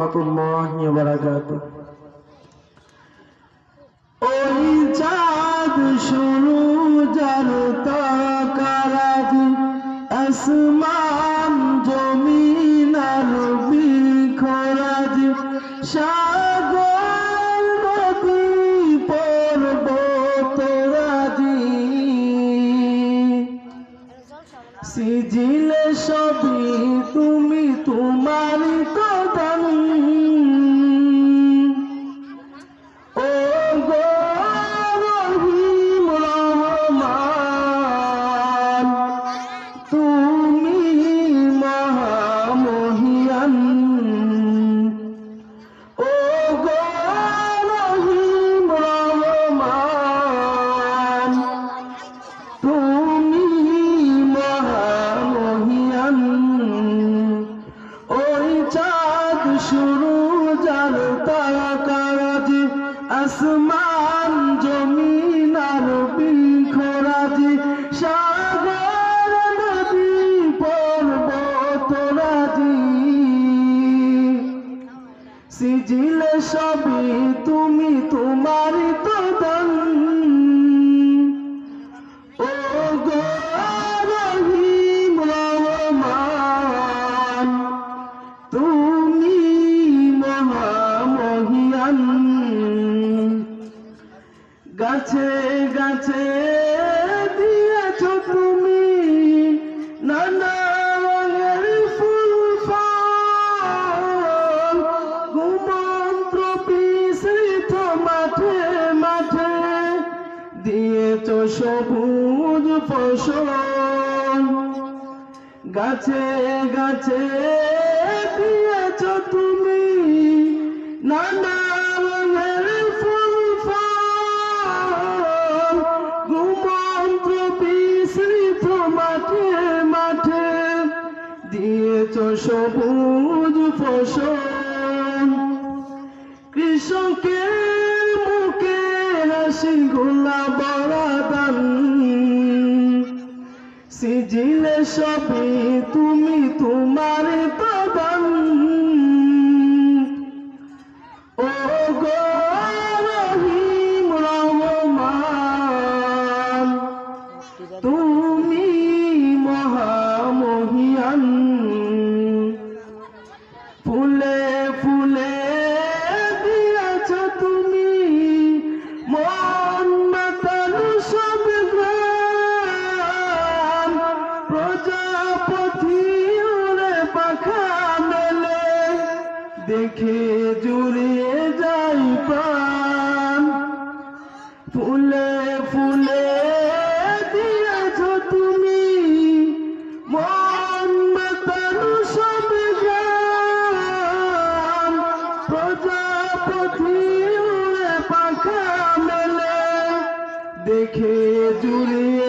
রহমতুল্লাহি ওয়া বারাকাতুহু। ওই চাঁদ শুরু যার তারাজ আসমান জমিন আর বিখরাজ সাগর নদী পর্বত রাজি সিজিলে সবই তুমি তোমারই কদম ও গো রহিম রহমান তুমি মহামহিয়ান ও গো রহিম রহমান তুমি মহামহিয়ান ওই চাঁদ শুরু যার তারাজ আসমান জমিন আর বিখরাজ সাগর নদী পর্বত রাজি সিজিলে সবই তুমি তোমারই কদম ও গো রহিম রহমান তুমি মহামহিয়ান গাছে গাছে দিয়েছ তুমি নানা রঙের ফুল ফল ঘুমন্ত বিস্মৃত মাঠে মাঠে দিয়েছ সবুজ ফসল গাছে গাছে দিয়েছ তুমি নানা রঙের ফুল ফল ঘুমন্ত বিস্মৃত মাঠে মাঠে দিয়েছ সবুজ ফসল কৃষকের মুখে হাসি গোলা বরাদান সিজিলে সবই তুমি তোমার কদম ও গো রহিম রহমান তুমি মহামহিয়ান ফুলে ফুলে দিয়েছ তুমি মন মাতানো সব গ্রাম প্রজাপতি উড়ে পাখা মেলে দেখে জুড়িয়ে যাই প্রাণ ফুলে ফুলে দিয়েছ তুমি মন মাতানো সব গ্রাম প্রজাপতি উড়ে পাখা মেলে দেখে জুড়িয়ে